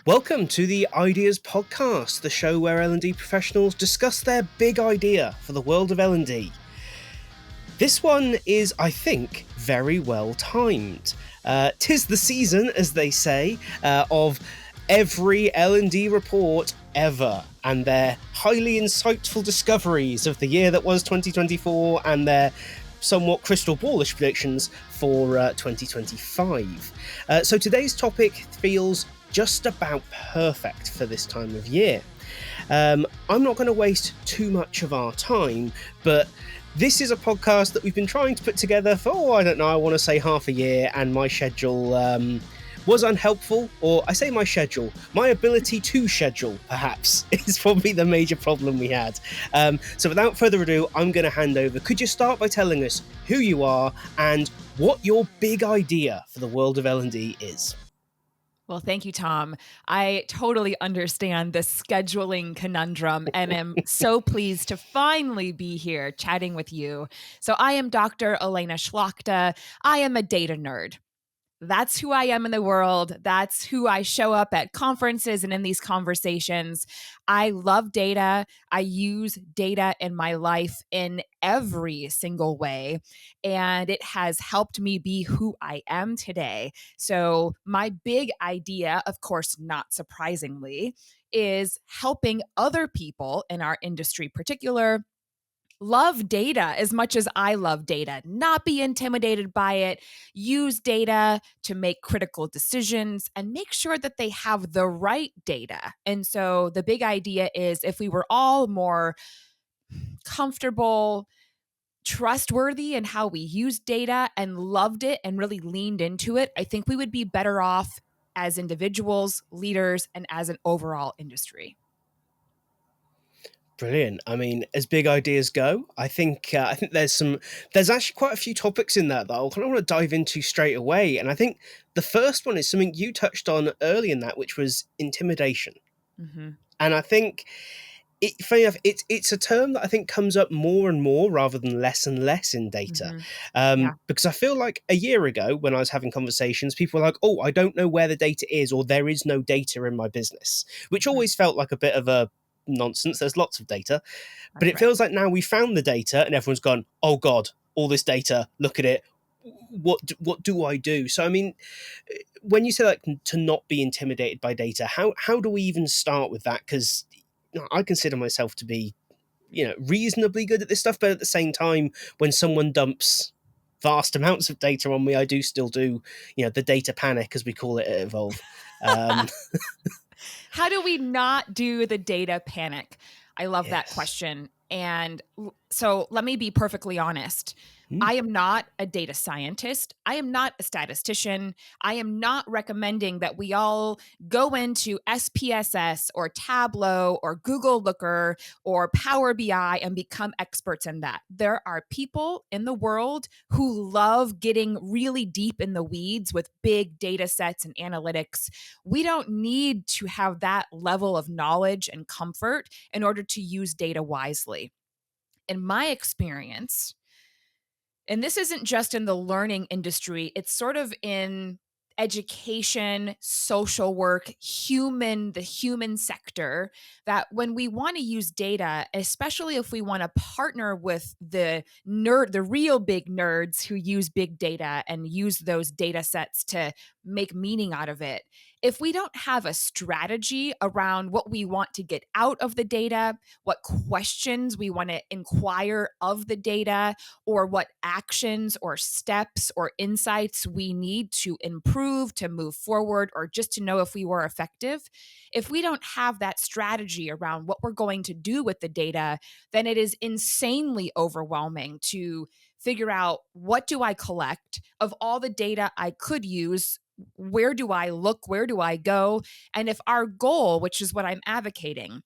Welcome to the Ideas Podcast, the show where L&D professionals discuss their big idea for the world of L&D. This one is, I think, very well timed. 'Tis the season, as they say, of every L&D report ever, and their highly insightful discoveries of the year that was 2024 and their somewhat crystal ballish predictions for 2025. So today's topic feels just about perfect for this time of year. I'm not going to waste too much of our time, but this is a podcast that we've been trying to put together for, I want to say half a year, and my schedule was unhelpful, or I say my schedule, my ability to schedule, perhaps, is probably the major problem we had. So without further ado, I'm going to hand over. Could you start by telling us who you are and what your big idea for the world of L&D is? Well, thank you, Tom. I totally understand the scheduling conundrum and am so pleased to finally be here chatting with you. So I am Dr. Alaina Szlachta. I am a data nerd. That's who I am in the world. That's who I show up at conferences and in these conversations. I love data. I use data in my life in every single way, and it has helped me be who I am today. So, my big idea, of course, not surprisingly, is helping other people in our industry, particular, love data as much as I love data, not be intimidated by it, use data to make critical decisions, and make sure that they have the right data. And so the big idea is if we were all more comfortable, trustworthy in how we use data and loved it and really leaned into it, I think we would be better off as individuals, leaders, and as an overall industry. Brilliant. I mean, as big ideas go, I think there's actually quite a few topics in that I kind of want to dive into straight away. And I think the first one is something you touched on early in that, which was intimidation. Mm-hmm. And I think funny enough, it's a term that I think comes up more and more rather than less and less in data. Yeah. Because I feel like a year ago when I was having conversations, people were like, oh, I don't know where the data is, or there is no data in my business, which always felt like a bit of a nonsense. There's lots of data, but it feels like now we found the data and everyone's gone, oh God, all this data, look at it. What do I do? So, I mean, when you say like to not be intimidated by data, how do we even start with that? Because I consider myself to be, reasonably good at this stuff, but at the same time, when someone dumps vast amounts of data on me, I do still do, the data panic, as we call it at Evolve. How do we not do the data panic? I love that Yes. question. And so let me be perfectly honest. I am not a data scientist. I am not a statistician. I am not recommending that we all go into SPSS or Tableau or Google Looker or Power BI and become experts in that. There are people in the world who love getting really deep in the weeds with big data sets and analytics. We don't need to have that level of knowledge and comfort in order to use data wisely. In my experience, and this isn't just in the learning industry, it's sort of in education, social work, the human sector, that when we want to use data, especially if we want to partner with the real big nerds who use big data and use those data sets to make meaning out of it, if we don't have a strategy around what we want to get out of the data, what questions we want to inquire of the data, or what actions or steps or insights we need to improve, to move forward, or just to know if we were effective. If we don't have that strategy around what we're going to do with the data, then it is insanely overwhelming to figure out, what do I collect of all the data I could use? Where do I look? Where do I go? And if our goal, which is what I'm advocating,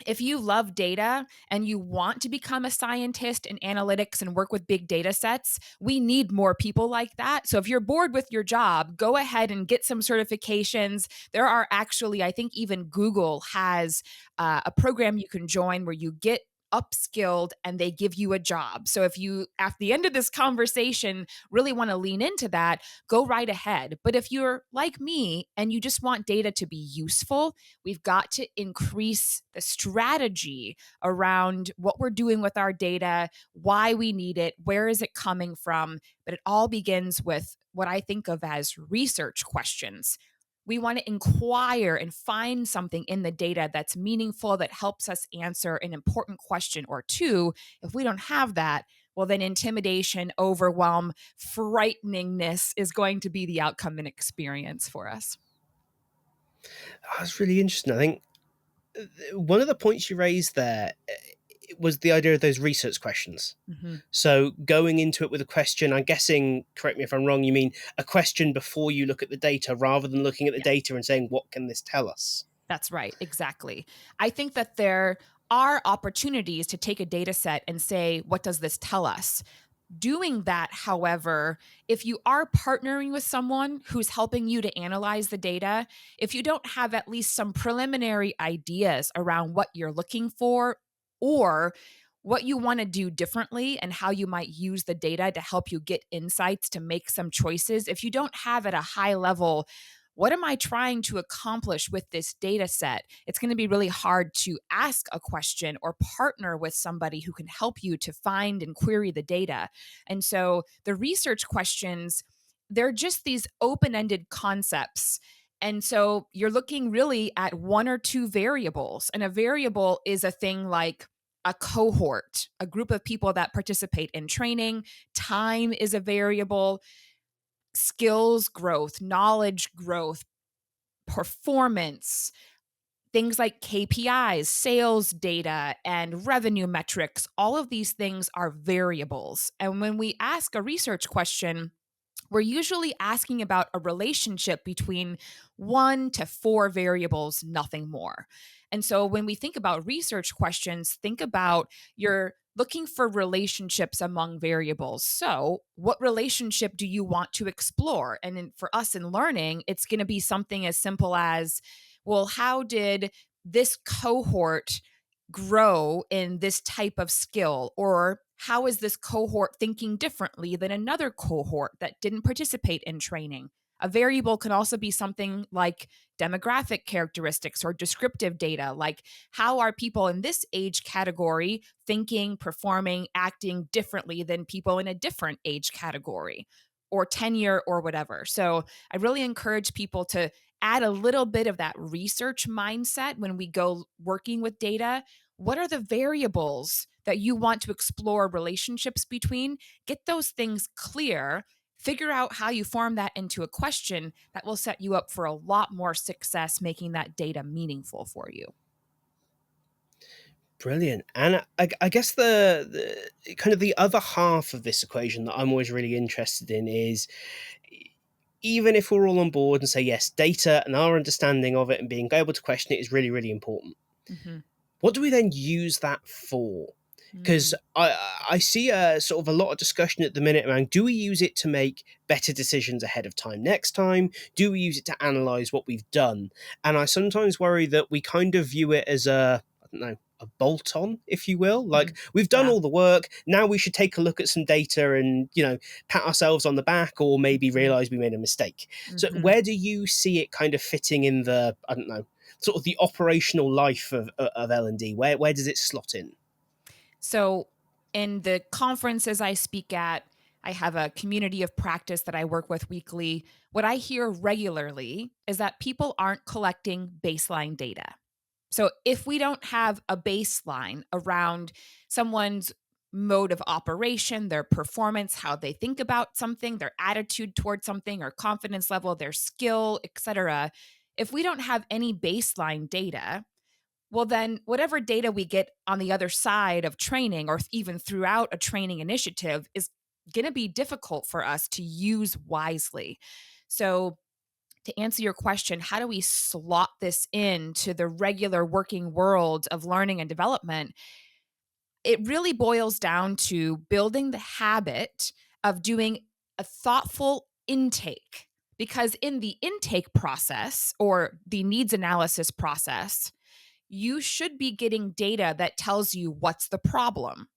if you love data and you want to become a scientist in analytics and work with big data sets, we need more people like that. So if you're bored with your job, go ahead and get some certifications. There are actually, I think even Google has a program you can join where you get upskilled and they give you a job. So if you, at the end of this conversation, really want to lean into that, go right ahead. But if you're like me and you just want data to be useful, we've got to increase the strategy around what we're doing with our data, why we need it, where is it coming from. But it all begins with what I think of as research questions. We want to inquire and find something in the data that's meaningful, that helps us answer an important question or two. If we don't have that, well, then intimidation, overwhelm, frighteningness is going to be the outcome and experience for us. That's really interesting. I think one of the points you raised there was the idea of those research questions. Mm-hmm. So going into it with a question, I'm guessing, correct me if I'm wrong, you mean a question before you look at the data rather than looking at the data and saying, what can this tell us? That's right. Exactly. I think that there are opportunities to take a data set and say, what does this tell us? Doing that, however, if you are partnering with someone who's helping you to analyze the data, if you don't have at least some preliminary ideas around what you're looking for or what you want to do differently and how you might use the data to help you get insights to make some choices, if you don't have at a high level, what am I trying to accomplish with this data set? It's going to be really hard to ask a question or partner with somebody who can help you to find and query the data. And so the research questions, they're just these open ended concepts. And so you're looking really at one or two variables. And a variable is a thing like a cohort, a group of people that participate in training. Time is a variable, skills growth, knowledge growth, performance, things like KPIs, sales data, and revenue metrics. All of these things are variables. And when we ask a research question, we're usually asking about a relationship between 1 to 4 variables, nothing more. And so when we think about research questions, think about you're looking for relationships among variables. So, what relationship do you want to explore? For us in learning, it's going to be something as simple as, well, how did this cohort grow in this type of skill? Or how is this cohort thinking differently than another cohort that didn't participate in training? A variable can also be something like demographic characteristics or descriptive data, like how are people in this age category thinking, performing, acting differently than people in a different age category or tenure or whatever. So I really encourage people to add a little bit of that research mindset when we go working with data. What are the variables that you want to explore relationships between? Get those things clear. Figure out how you form that into a question that will set you up for a lot more success making that data meaningful for you. Brilliant. And I guess the kind of the other half of this equation that I'm always really interested in is, even if we're all on board and say, yes, data and our understanding of it and being able to question it is really, really important, Mm-hmm. what do we then use that for? Because I see a sort of a lot of discussion at the minute around, do we use it to make better decisions ahead of time next time? Do we use it to analyze what we've done? And I sometimes worry that we kind of view it as I don't know, a bolt on, if you will. Like, we've done all the work. Now we should take a look at some data and, pat ourselves on the back or maybe realize we made a mistake. So where do you see it kind of fitting in the, I don't know, sort of the operational life of L&D? Where does it slot in? So, in the conferences I speak at, I have a community of practice that I work with weekly. What I hear regularly is that people aren't collecting baseline data. So, if we don't have a baseline around someone's mode of operation, their performance, how they think about something, their attitude towards something, or confidence level, their skill, etc., if we don't have any baseline data, well, then whatever data we get on the other side of training or even throughout a training initiative is going to be difficult for us to use wisely. So, to answer your question, how do we slot this into the regular working world of learning and development? It really boils down to building the habit of doing a thoughtful intake. Because in the intake process or the needs analysis process, you should be getting data that tells you what's the problem.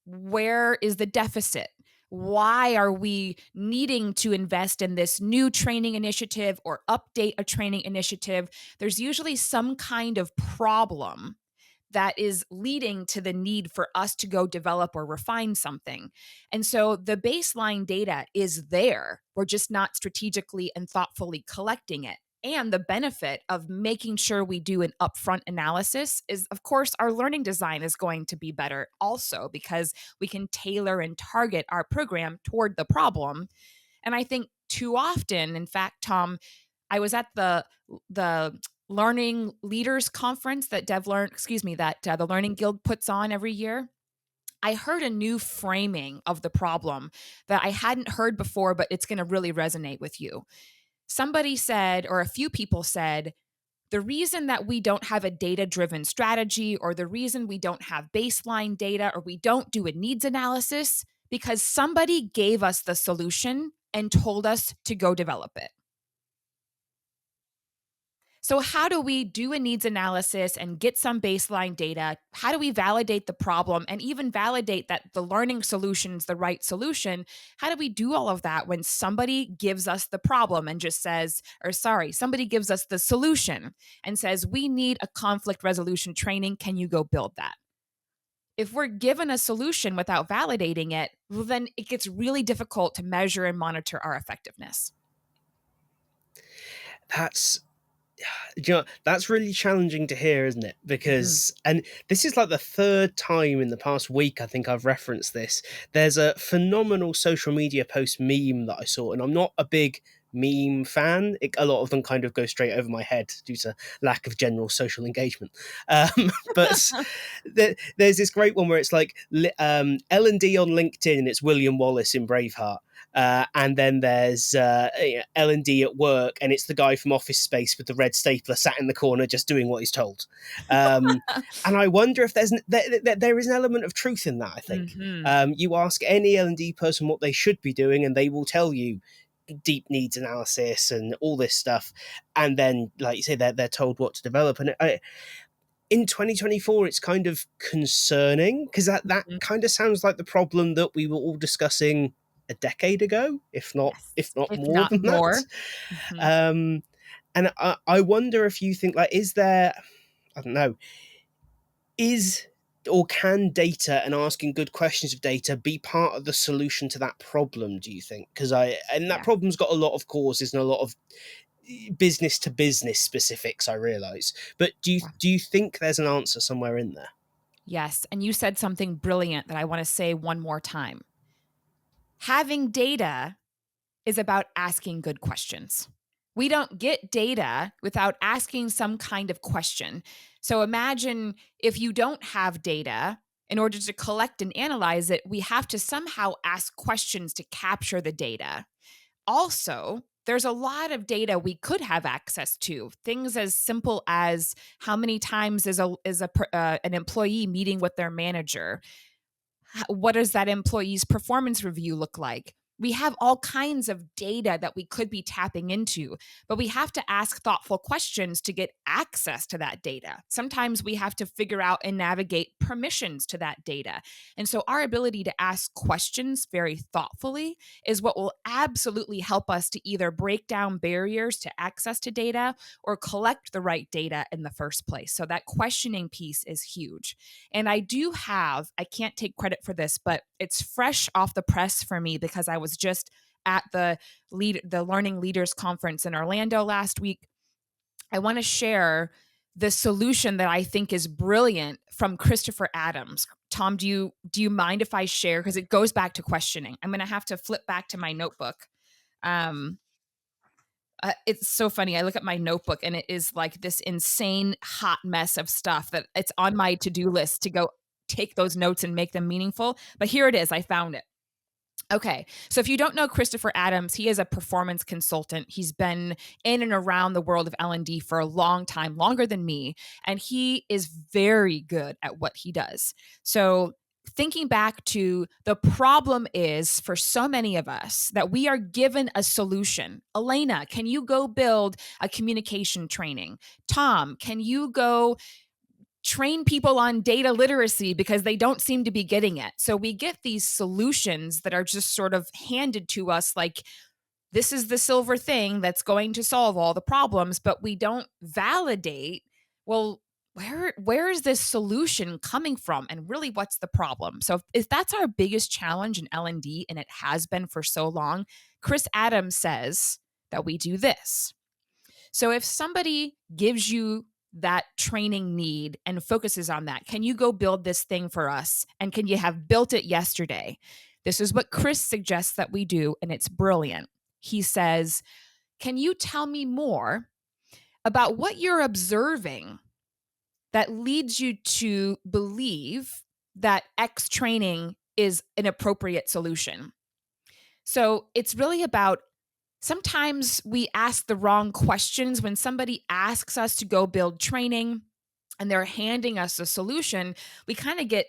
Where is the deficit? Why are we needing to invest in this new training initiative or update a training initiative? There's usually some kind of problem that is leading to the need for us to go develop or refine something. And so the baseline data is there. We're just not strategically and thoughtfully collecting it. And the benefit of making sure we do an upfront analysis is, of course, our learning design is going to be better also because we can tailor and target our program toward the problem. And I think too often, in fact, Tom, I was at the Learning Leaders Conference that the Learning Guild puts on every year. I heard a new framing of the problem that I hadn't heard before, but it's going to really resonate with you. Somebody said, or a few people said, the reason that we don't have a data-driven strategy, or the reason we don't have baseline data, or we don't do a needs analysis, because somebody gave us the solution and told us to go develop it. So, how do we do a needs analysis and get some baseline data? How do we validate the problem and even validate that the learning solution is the right solution? How do we do all of that when somebody gives us the problem and just says, somebody gives us the solution and says, we need a conflict resolution training. Can you go build that? If we're given a solution without validating it, well, then it gets really difficult to measure and monitor our effectiveness. That's that's really challenging to hear, isn't it? Because, and this is like the third time in the past week I think I've referenced this. There's a phenomenal social media post meme that I saw, and I'm not a big meme fan. A lot of them kind of go straight over my head due to lack of general social engagement. But there's this great one where it's like L&D on LinkedIn, and it's William Wallace in Braveheart. And then there's L&D at work, and it's the guy from Office Space with the red stapler sat in the corner just doing what he's told. And I wonder if there is an element of truth in that, I think. You ask any L&D person what they should be doing, and they will tell you deep needs analysis and all this stuff. And then, like you say, they're told what to develop. And in 2024, it's kind of concerning because that kind of sounds like the problem that we were all discussing a decade ago, if not more than that. And I wonder if you think, like, is there, I don't know, or can data and asking good questions of data be part of the solution to that problem, do you think? Because that problem's got a lot of causes and a lot of business to business specifics, I realize. But do you think there's an answer somewhere in there? Yes. And you said something brilliant that I want to say one more time. Having data is about asking good questions. We don't get data without asking some kind of question. So imagine if you don't have data, in order to collect and analyze it, we have to somehow ask questions to capture the data. Also, there's a lot of data we could have access to. Things as simple as how many times is an employee meeting with their manager? What does that employee's performance review look like? We have all kinds of data that we could be tapping into, but we have to ask thoughtful questions to get access to that data. Sometimes we have to figure out and navigate permissions to that data. And so our ability to ask questions very thoughtfully is what will absolutely help us to either break down barriers to access to data or collect the right data in the first place. So that questioning piece is huge. And I can't take credit for this, but it's fresh off the press for me because I was just at the Learning Leaders Conference in Orlando last week. I want to share the solution that I think is brilliant from Christopher Adams. Tom, do you mind if I share? Because it goes back to questioning. I'm going to have to flip back to my notebook. It's so funny. I look at my notebook and it is like this insane hot mess of stuff that it's on my to-do list to go take those notes and make them meaningful. But here it is. I found it. Okay. So if you don't know Christopher Adams, he is a performance consultant. He's been in and around the world of L&D for a long time, longer than me. And he is very good at what he does. So thinking back to the problem is for so many of us that we are given a solution. Alaina, can you go build a communication training? Tom, can you go train people on data literacy because they don't seem to be getting it? So we get these solutions that are just sort of handed to us like, this is the silver thing that's going to solve all the problems, but we don't validate, well, where is this solution coming from and really what's the problem? So if that's our biggest challenge in L&D, and it has been for so long, Chris Adams says that we do this. So if somebody gives you that training need and focuses on that, can you go build this thing for us? And can you have built it yesterday? This is what Chris suggests that we do, and it's brilliant. He says, can you tell me more about what you're observing that leads you to believe that X training is an appropriate solution? So it's really about, sometimes we ask the wrong questions. When somebody asks us to go build training and they're handing us a solution, we kind of get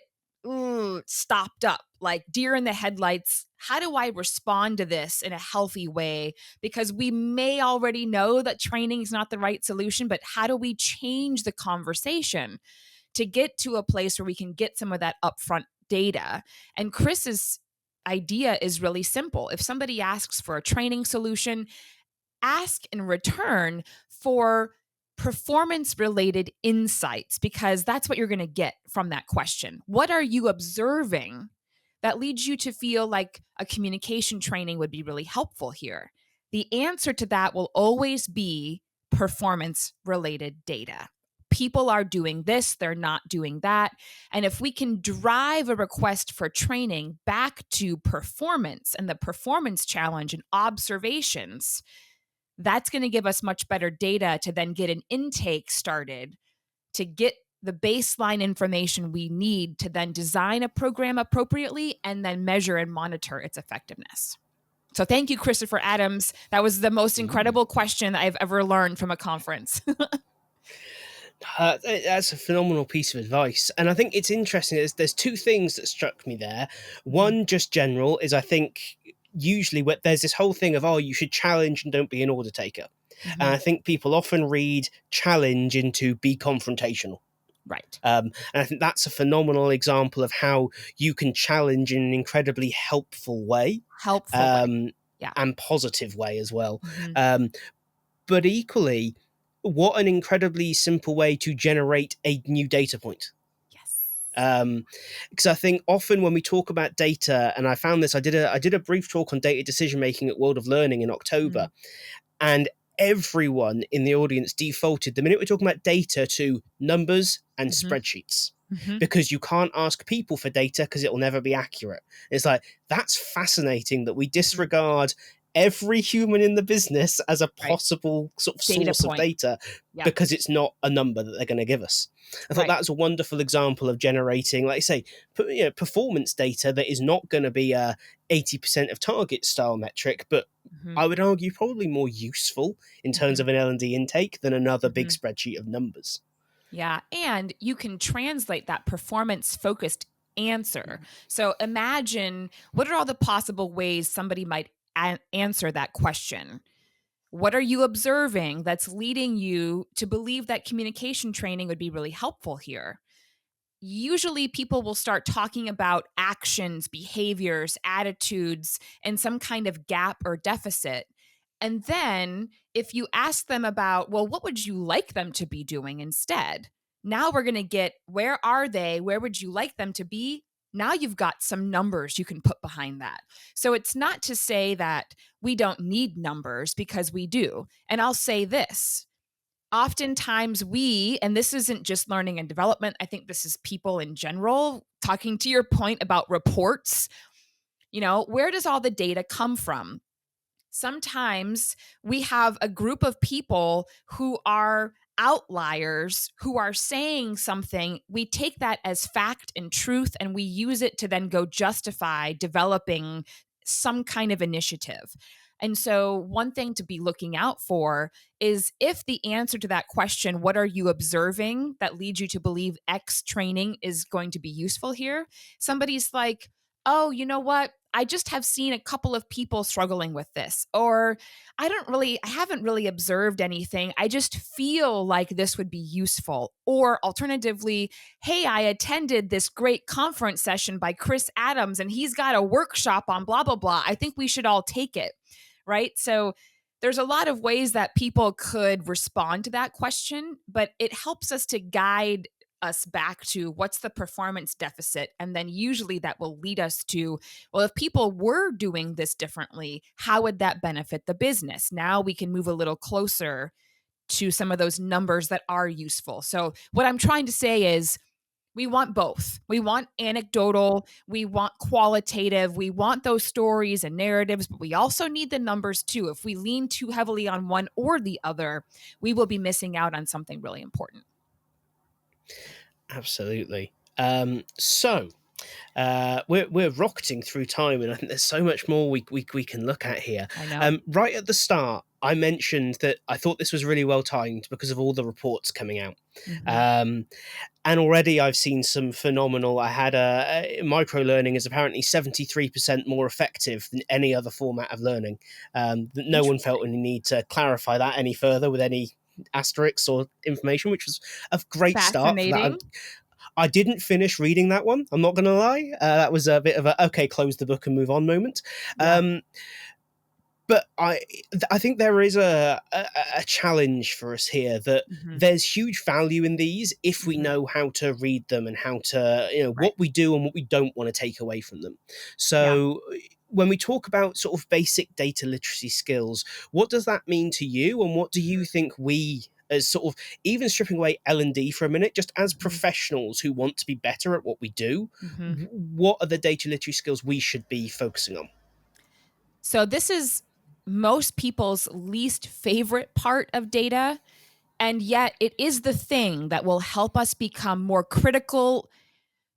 stopped up, like deer in the headlights. How do I respond to this in a healthy way? Because we may already know that training is not the right solution, but how do we change the conversation to get to a place where we can get some of that upfront data? And Chris's idea is really simple. If somebody asks for a training solution, ask in return for performance related insights, because that's what you're going to get from that question. What are you observing that leads you to feel like a communication training would be really helpful here? The answer to that will always be performance related data. People are doing this, they're not doing that. And if we can drive a request for training back to performance and the performance challenge and observations, that's going to give us much better data to then get an intake started, to get the baseline information we need to then design a program appropriately and then measure and monitor its effectiveness. So thank you, Christopher Adams. That was the most incredible question I've ever learned from a conference. That's a phenomenal piece of advice. And I think it's interesting. There's two things that struck me there. One, just general, is I think usually there's this whole thing of, you should challenge and don't be an order taker. And I think people often read challenge into be confrontational. Right. And I think that's a phenomenal example of how you can challenge in an incredibly helpful way. Yeah. And positive way as well. But equally, what an incredibly simple way to generate a new data point. Because I think often when we talk about data, and I found this, I did a brief talk on data decision making at World of Learning in October, and everyone in the audience defaulted the minute we're talking about data to numbers and spreadsheets, because you can't ask people for data because it will never be accurate. It's like, that's fascinating that we disregard every human in the business as a possible sort of source of data because it's not a number that they're going to give us. I thought that was a wonderful example of generating, like I say, performance data that is not going to be a 80% of target style metric, but I would argue probably more useful in terms of an L&D intake than another big spreadsheet of numbers. Yeah, and you can translate that performance focused answer. So imagine, what are all the possible ways somebody might answer that question? What are you observing that's leading you to believe that communication training would be really helpful here? Usually people will start talking about actions, behaviors, attitudes, and some kind of gap or deficit. And then if you ask them about, well, what would you like them to be doing instead? Now we're going to get, where are they? Where would you like them to be? Now you've got some numbers you can put behind that. So it's not to say that we don't need numbers, because we do. And I'll say this. Oftentimes and this isn't just learning and development, I think this is people in general, talking to your point about reports, where does all the data come from? Sometimes we have a group of people who are outliers, who are saying something. We take that as fact and truth, and we use it to then go justify developing some kind of initiative. And so, one thing to be looking out for is if the answer to that question, what are you observing that leads you to believe X training is going to be useful here? Somebody's like, oh, you know what? I just have seen a couple of people struggling with this. Or I haven't really observed anything. I just feel like this would be useful. Or alternatively, hey, I attended this great conference session by Chris Adams and he's got a workshop on blah, blah, blah. I think we should all take it. Right. So there's a lot of ways that people could respond to that question, but it helps us to guide us back to what's the performance deficit. And then usually that will lead us to, well, if people were doing this differently, how would that benefit the business? Now we can move a little closer to some of those numbers that are useful. So, what I'm trying to say is, we want both. We want anecdotal, we want qualitative, we want those stories and narratives, but we also need the numbers too. If we lean too heavily on one or the other, we will be missing out on something really important. Absolutely. So we're rocketing through time, and I think there's so much more we can look at here. I know. Right at the start, I mentioned that I thought this was really well timed because of all the reports coming out. Mhm. And already I've seen some phenomenal. I had micro learning is apparently 73% more effective than any other format of learning. No one felt any need to clarify that any further with any asterisks or information, which was a great start for that. Fascinating. I didn't finish reading that one. I'm not going to lie. That was a bit of a okay, close the book and move on moment. Yeah. But I think there is a challenge for us here that Mhm. there's huge value in these if we Mhm. know how to read them and how to, Right. what we do and what we don't want to take away from them. Yeah. So when we talk about sort of basic data literacy skills, what does that mean to you? And what do you think we, as sort of, even stripping away L&D for a minute, just as Mhm. professionals who want to be better at what we do, Mhm. what are the data literacy skills we should be focusing on? So this is most people's least favorite part of data, and yet it is the thing that will help us become more critical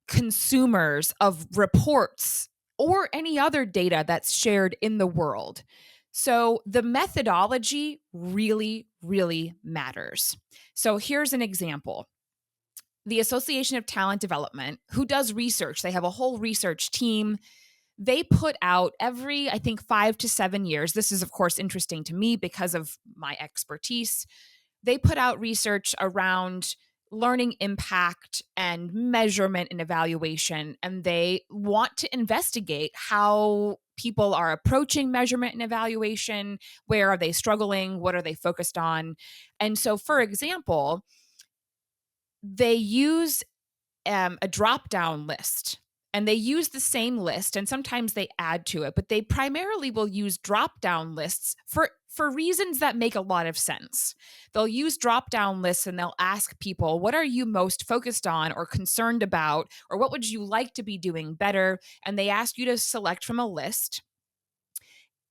consumers of reports or any other data that's shared in the world. So the methodology really, really matters. So here's an example. The Association of Talent Development, who does research, they have a whole research team. They put out every, I think, 5 to 7 years. This is, of course, interesting to me because of my expertise. They put out research around learning impact and measurement and evaluation, and they want to investigate how people are approaching measurement and evaluation. Where are they struggling? What are they focused on? And so, for example, they use a drop down list, and they use the same list and sometimes they add to it, but they primarily will use drop down lists for reasons that make a lot of sense. They'll use drop down lists and they'll ask people, what are you most focused on or concerned about, or what would you like to be doing better? And they ask you to select from a list.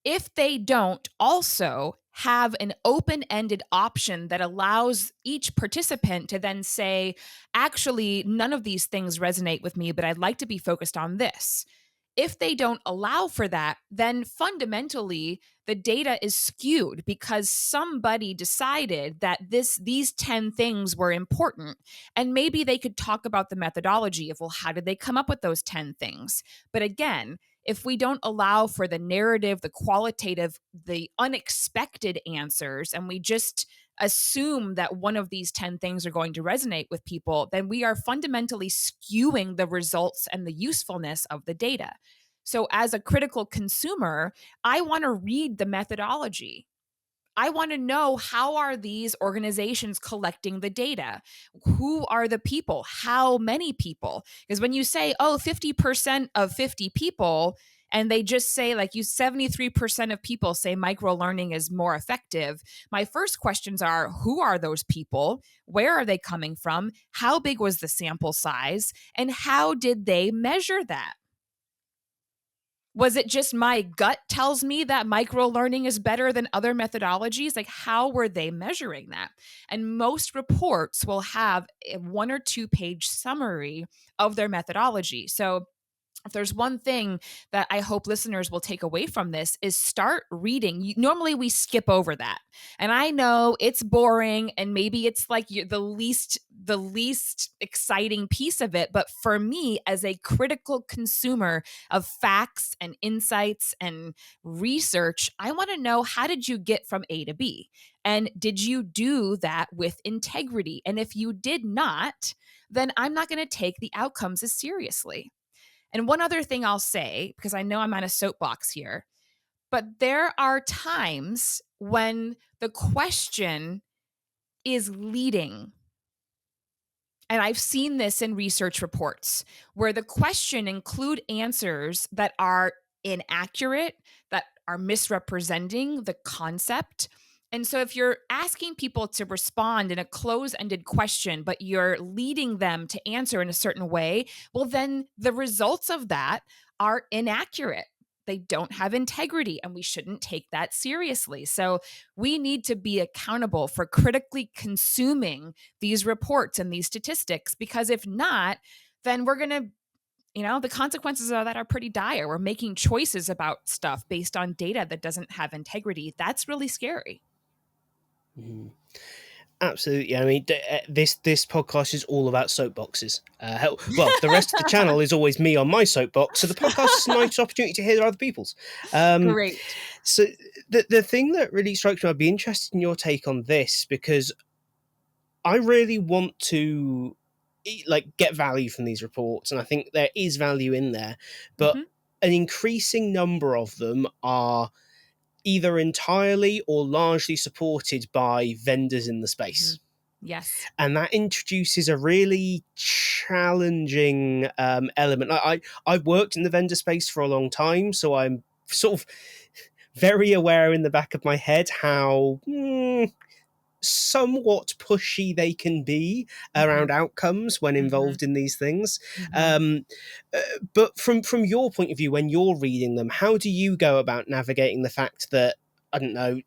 If they don't also have an open ended option that allows each participant to then say, actually, none of these things resonate with me, but I'd like to be focused on this. If they don't allow for that, then fundamentally the data is skewed because somebody decided that these 10 things were important. And maybe they could talk about the methodology of, well, how did they come up with those 10 things? But again, if we don't allow for the narrative, the qualitative, the unexpected answers, and we just assume that one of these 10 things are going to resonate with people, then we are fundamentally skewing the results and the usefulness of the data. So, as a critical consumer, I want to read the methodology. I want to know, how are these organizations collecting the data? Who are the people? How many people? Because when you say, oh, 50% of 50 people, and they just say, like, you 73% of people say micro learning is more effective. My first questions are, who are those people? Where are they coming from? How big was the sample size? And how did they measure that? Was it just my gut tells me that micro learning is better than other methodologies? Like, how were they measuring that? And most reports will have a 1 or 2 page summary of their methodology. So if there's one thing that I hope listeners will take away from this is start reading. Normally we skip over that. And I know it's boring and maybe it's like the least exciting piece of it, but for me as a critical consumer of facts and insights and research, I want to know, how did you get from A to B? And did you do that with integrity? And if you did not, then I'm not going to take the outcomes as seriously. And one other thing I'll say, because I know I'm on a soapbox here, but there are times when the question is leading. And I've seen this in research reports where the question include answers that are inaccurate, that are misrepresenting the concept. And so if you're asking people to respond in a close-ended question, but you're leading them to answer in a certain way, well, then the results of that are inaccurate. They don't have integrity, and we shouldn't take that seriously. So we need to be accountable for critically consuming these reports and these statistics, because if not, then we're going to, the consequences of that are pretty dire. We're making choices about stuff based on data that doesn't have integrity. That's really scary. Mm. Absolutely. I mean, this podcast is all about soapboxes. Well, the rest of the channel is always me on my soapbox, so the podcast is a nice opportunity to hear other people's. Great. So the thing that really strikes me, I'd be interested in your take on this, because I really want to get value from these reports, and I think there is value in there, but an increasing number of them are either entirely or largely supported by vendors in the space. Yes. And that introduces a really challenging element. I've worked in the vendor space for a long time, so I'm sort of very aware in the back of my head how somewhat pushy they can be around outcomes when involved in these things. But from your point of view, when you're reading them, how do you go about navigating the fact that, I don't know,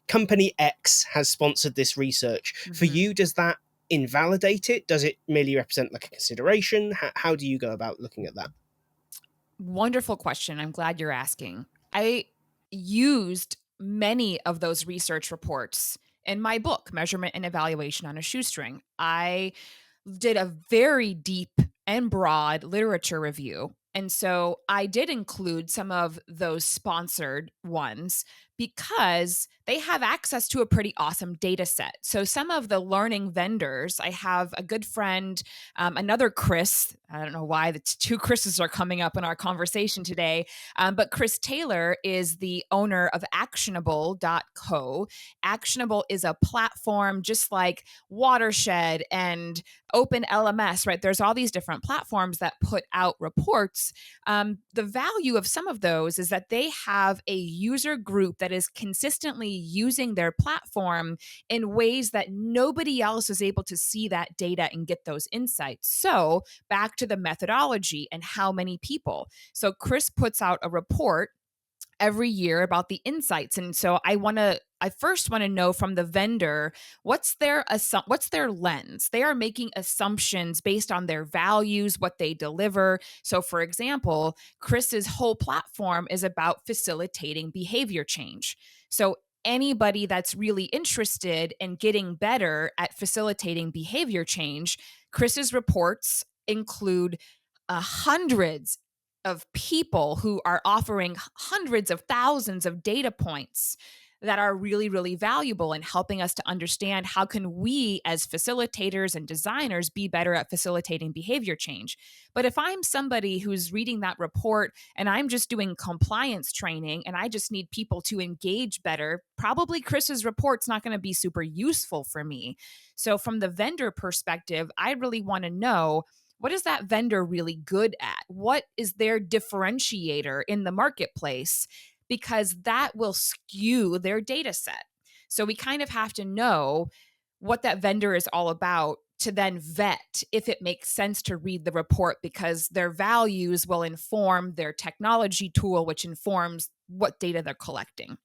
company X has sponsored this research? For you, does that invalidate it? Does it merely represent like a consideration? How do you go about looking at that? Wonderful question. I'm glad you're asking. I used many of those research reports in my book, Measurement and Evaluation on a Shoestring. I did a very deep and broad literature review. And so I did include some of those sponsored ones because they have access to a pretty awesome data set. So some of the learning vendors, I have a good friend, another Chris, I don't know why the two Chris's are coming up in our conversation today, but Chris Taylor is the owner of actionable.co. Actionable is a platform just like Watershed and Open LMS, right? There's all these different platforms that put out reports. The value of some of those is that they have a user group that is consistently using their platform in ways that nobody else is able to see that data and get those insights. So back to the methodology and how many people. So Chris puts out a report every year about the insights. And so I first want to know from the vendor, what's their lens? They are making assumptions based on their values, what they deliver. So for example, Chris's whole platform is about facilitating behavior change. So anybody that's really interested in getting better at facilitating behavior change, Chris's reports include hundreds of people who are offering hundreds of thousands of data points that are really, really valuable in helping us to understand how can we as facilitators and designers be better at facilitating behavior change. But if I'm somebody who's reading that report and I'm just doing compliance training and I just need people to engage better, probably Chris's report's not going to be super useful for me. So from the vendor perspective, I really want to know, what is that vendor really good at? What is their differentiator in the marketplace? Because that will skew their data set. So we kind of have to know what that vendor is all about to then vet if it makes sense to read the report, because their values will inform their technology tool, which informs what data they're collecting.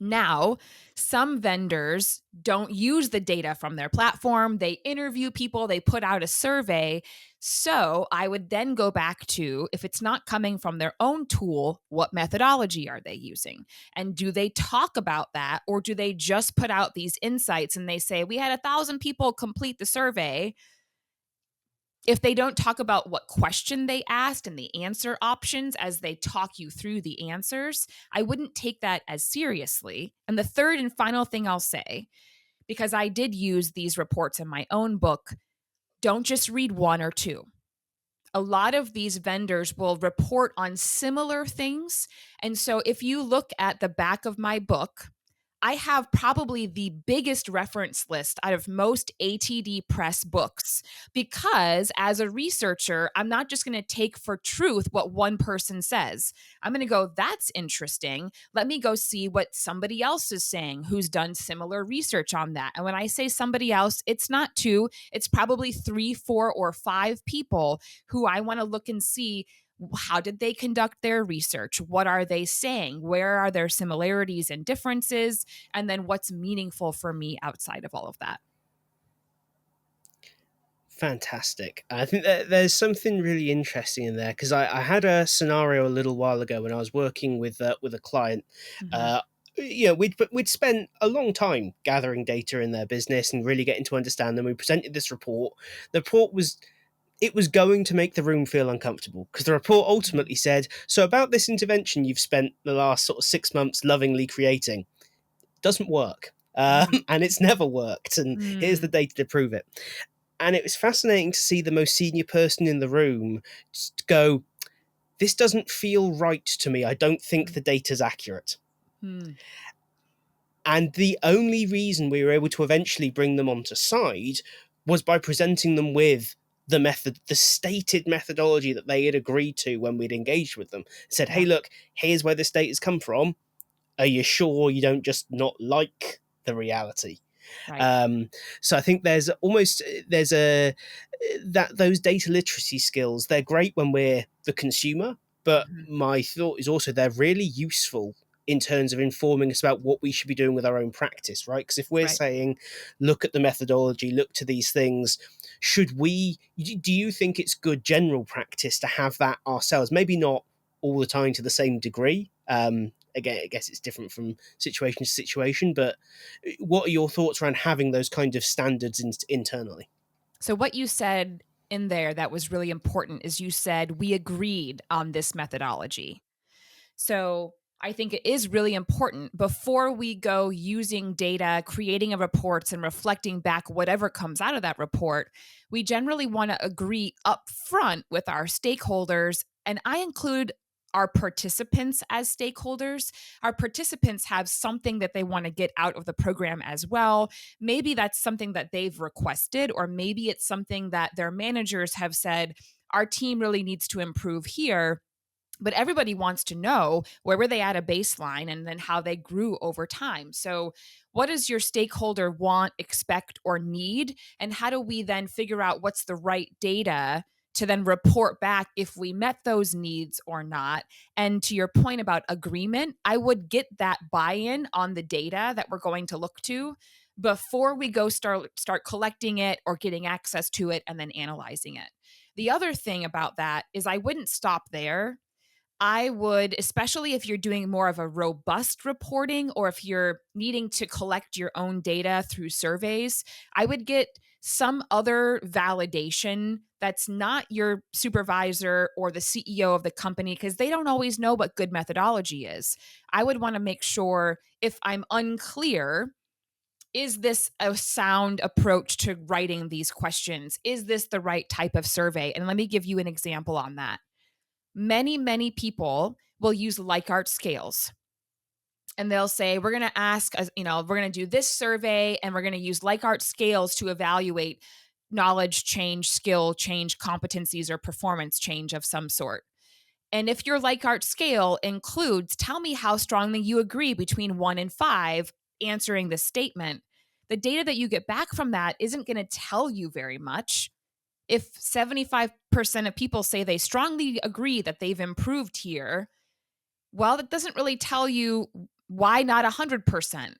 Now, some vendors don't use the data from their platform. They interview people, they put out a survey. So I would then go back to, if it's not coming from their own tool, what methodology are they using? And do they talk about that? Or do they just put out these insights and they say, we had 1,000 people complete the survey? If they don't talk about what question they asked and the answer options as they talk you through the answers, I wouldn't take that as seriously. And the third and final thing I'll say, because I did use these reports in my own book, don't just read one or two. A lot of these vendors will report on similar things. And so if you look at the back of my book, I have probably the biggest reference list out of most ATD press books because as a researcher, I'm not just going to take for truth what one person says. I'm going to go, that's interesting. Let me go see what somebody else is saying who's done similar research on that. And when I say somebody else, it's not two, it's probably 3, 4, or 5 people who I want to look and see, how did they conduct their research? What are they saying? Where are their similarities and differences? And then what's meaningful for me outside of all of that? Fantastic. I think that there's something really interesting in there because I had a scenario a little while ago when I was working with a client. Mm-hmm. We'd spent a long time gathering data in their business and really getting to understand them. We presented this report. The report was going to make the room feel uncomfortable because the report ultimately said, so about this intervention you've spent the last sort of 6 months lovingly creating, doesn't work. And it's never worked. And here's the data to prove it. And it was fascinating to see the most senior person in the room just go, this doesn't feel right to me. I don't think the data's accurate. And the only reason we were able to eventually bring them onto side was by presenting them with the stated methodology that they had agreed to when we'd engaged with them. Said, hey, look, here's where this data's come from. Are you sure you don't just not like the reality? Right. So I think there's those data literacy skills, they're great when we're the consumer, but my thought is also they're really useful in terms of informing us about what we should be doing with our own practice, right? Because if we're saying, look at the methodology, look to these things, do you think it's good general practice to have that ourselves? Maybe not all the time to the same degree. Again, I guess it's different from situation to situation, but what are your thoughts around having those kind of standards internally? So what you said in there that was really important is you said we agreed on this methodology. So I think it is really important before we go using data, creating a reports and reflecting back whatever comes out of that report, we generally want to agree up front with our stakeholders. And I include our participants as stakeholders. Our participants have something that they want to get out of the program as well. Maybe that's something that they've requested, or maybe it's something that their managers have said, our team really needs to improve here. But everybody wants to know where were they at a baseline and then how they grew over time. So what does your stakeholder want, expect, or need? And how do we then figure out what's the right data to then report back if we met those needs or not? And to your point about agreement, I would get that buy-in on the data that we're going to look to before we go start collecting it or getting access to it and then analyzing it. The other thing about that is I wouldn't stop there. I would, especially if you're doing more of a robust reporting or if you're needing to collect your own data through surveys, I would get some other validation that's not your supervisor or the CEO of the company because they don't always know what good methodology is. I would want to make sure if I'm unclear, is this a sound approach to writing these questions? Is this the right type of survey? And let me give you an example on that. Many people will use Likert scales and they'll say, we're going to ask, we're going to do this survey and we're going to use Likert scales to evaluate knowledge change, skill change, competencies, or performance change of some sort. And if your Likert scale includes, tell me how strongly you agree between 1 and 5 answering this statement, the data that you get back from that isn't going to tell you very much. If 75% of people say they strongly agree that they've improved here, well, that doesn't really tell you Why not 100%?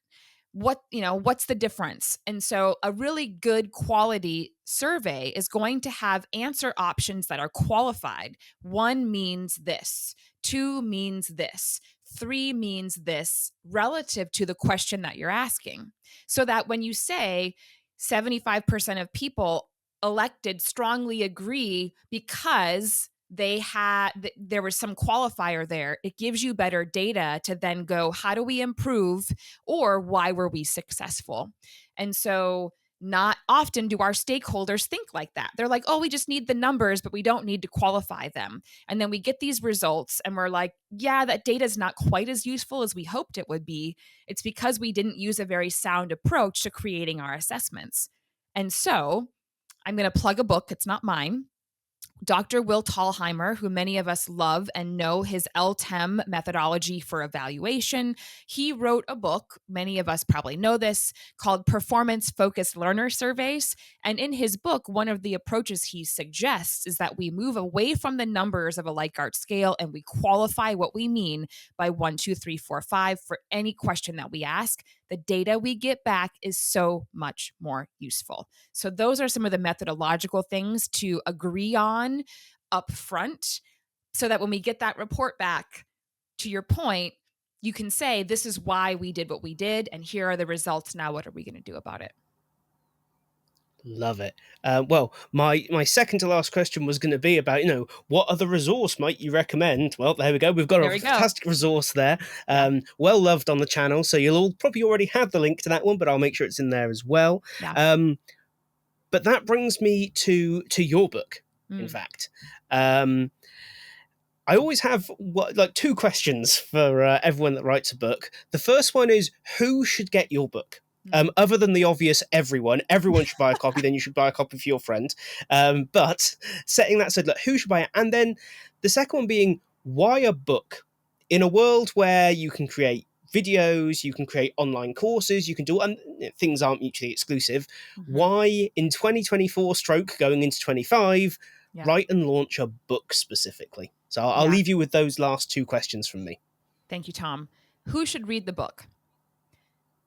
What's the difference? And so a really good quality survey is going to have answer options that are qualified. 1 means this, 2 means this, 3 means this, relative to the question that you're asking. So that when you say 75% of people elected strongly agree because there was some qualifier there, it gives you better data to then go, how do we improve, or why were we successful? And so not often do our stakeholders think like that. They're like, oh, we just need the numbers, but we don't need to qualify them. And then we get these results and we're like, yeah, that data is not quite as useful as we hoped it would be. It's because we didn't use a very sound approach to creating our assessments. And so I'm going to plug a book. It's not mine. Dr. Will Thalheimer, who many of us love and know his LTEM methodology for evaluation, he wrote a book, many of us probably know this, called Performance Focused Learner Surveys. And in his book, one of the approaches he suggests is that we move away from the numbers of a Likert scale and we qualify what we mean by 1, 2, 3, 4, 5 for any question that we ask. The data we get back is so much more useful. So those are some of the methodological things to agree on up front so that when we get that report back, to your point, you can say, this is why we did what we did, and here are the results. Now, what are we going to do about it? Love it. Well, my second to last question was going to be about, what other resource might you recommend? Well, there we go. We've got a fantastic resource there. Well loved on the channel. So you'll all probably already have the link to that one, but I'll make sure it's in there as well. Yeah. But that brings me to your book, in fact. I always have two questions for everyone that writes a book. The first one is, who should get your book? Other than the obvious, everyone should buy a copy. Then you should buy a copy for your friend. But setting that aside, who should buy it? And then the second one being, why a book? In a world where you can create videos, you can create online courses, you can do, and things aren't mutually exclusive. Why in 2024 stroke going into 25, write and launch a book specifically? So I'll leave you with those last two questions from me. Thank you, Tom. Who should read the book?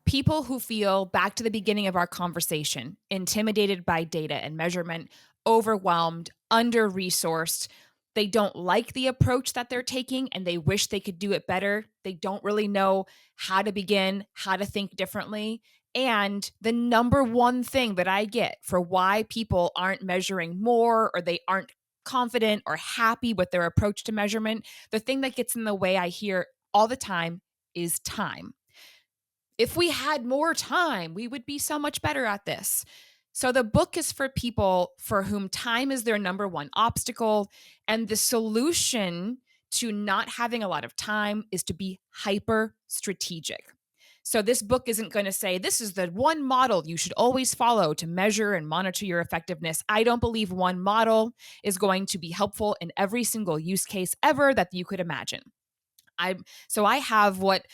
People who feel, back to the beginning of our conversation, intimidated by data and measurement, overwhelmed, under-resourced. They don't like the approach that they're taking and they wish they could do it better. They don't really know how to begin, how to think differently. And the number one thing that I get for why people aren't measuring more, or they aren't confident or happy with their approach to measurement, the thing that gets in the way I hear all the time is time. If we had more time, we would be so much better at this. So the book is for people for whom time is their number one obstacle. And the solution to not having a lot of time is to be hyper strategic. So this book isn't going to say, this is the one model you should always follow to measure and monitor your effectiveness. I don't believe one model is going to be helpful in every single use case ever that you could imagine. I have what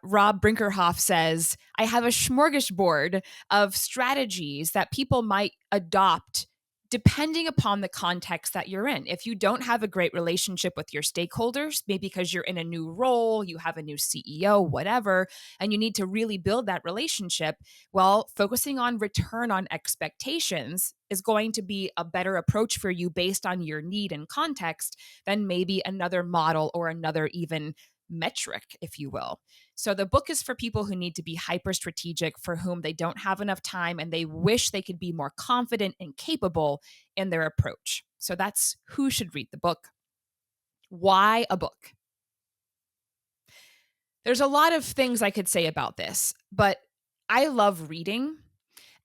Rob Brinkerhoff says, I have a smorgasbord of strategies that people might adopt depending upon the context that you're in. If you don't have a great relationship with your stakeholders, maybe because you're in a new role, you have a new CEO, whatever, and you need to really build that relationship, well, focusing on return on expectations is going to be a better approach for you based on your need and context than maybe another model or another even metric, if you will. So the book is for people who need to be hyper strategic, for whom they don't have enough time and they wish they could be more confident and capable in their approach. So that's who should read the book. Why a book? There's a lot of things I could say about this, but I love reading.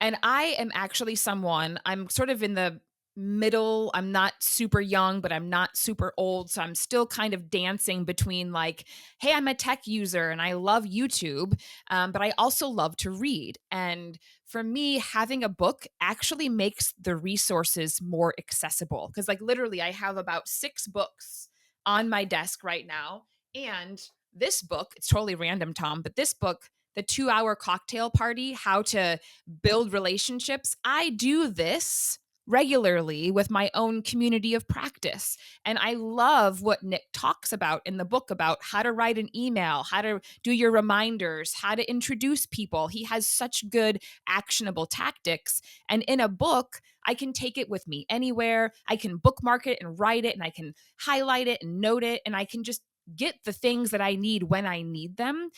And I am actually someone, I'm sort of in the middle. I'm not super young, but I'm not super old. So I'm still kind of dancing between like, hey, I'm a tech user and I love YouTube, but I also love to read. And for me, having a book actually makes the resources more accessible. Because like literally, I have about 6 books on my desk right now. And this book, it's totally random, Tom, but this book, the 2-hour cocktail party, how to build relationships, I do this regularly with my own community of practice. And I love what Nick talks about in the book about how to write an email, how to do your reminders, how to introduce people. He has such good actionable tactics. And in a book, I can take it with me anywhere. I can bookmark it and write it, and I can highlight it and note it, and I can just get the things that I need when I need them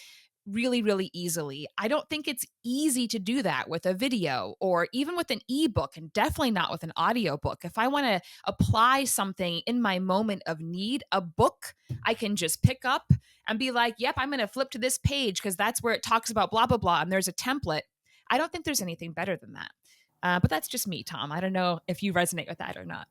really, really easily. I don't think it's easy to do that with a video or even with an ebook, and definitely not with an audiobook. If I want to apply something in my moment of need, a book I can just pick up and be like, yep, I'm going to flip to this page because that's where it talks about blah, blah, blah. And there's a template. I don't think there's anything better than that. But that's just me, Tom. I don't know if you resonate with that or not.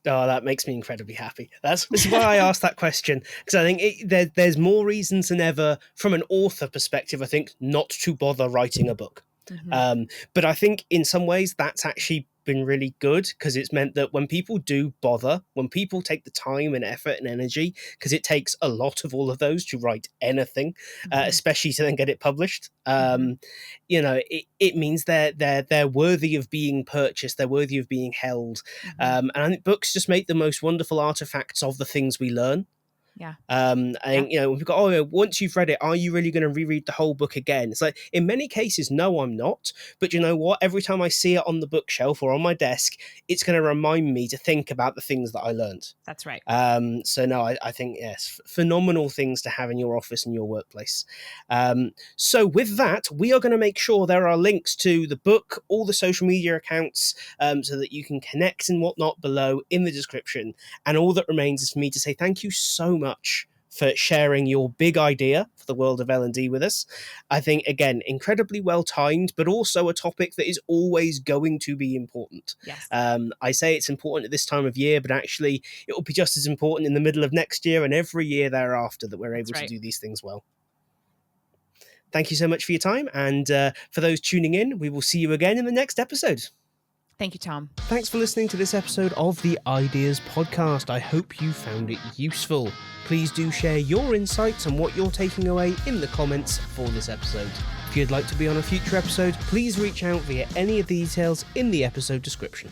Oh, that makes me incredibly happy. This is why I asked that question, because I think there's more reasons than ever, from an author perspective, I think, not to bother writing a book. Mm-hmm. But I think in some ways that's actually been really good, because it's meant that when people do bother, when people take the time and effort and energy, because it takes a lot of all of those to write anything, especially to then get it published, you know, it means they're worthy of being purchased, they're worthy of being held. And I think books just make the most wonderful artifacts of the things we learn. Yeah. And you know, we've got, once you've read it, are you really going to reread the whole book again? It's like, in many cases, no, I'm not. But you know what? Every time I see it on the bookshelf or on my desk, it's going to remind me to think about the things that I learned. That's right. So no, I think, yes, phenomenal things to have in your office and your workplace. So with that, we are going to make sure there are links to the book, all the social media accounts, so that you can connect and whatnot below in the description. And all that remains is for me to say thank you so much for sharing your big idea for the world of L&D with us. I think, again, incredibly well timed, but also a topic that is always going to be important. Yes. I say it's important at this time of year, but actually it will be just as important in the middle of next year and every year thereafter, that we're able to do these things well. Thank you so much for your time. And for those tuning in, we will see you again in the next episode. Thank you, Tom. Thanks for listening to this episode of the Ideas Podcast. I hope you found it useful. Please do share your insights and what you're taking away in the comments for this episode. If you'd like to be on a future episode, please reach out via any of the details in the episode description.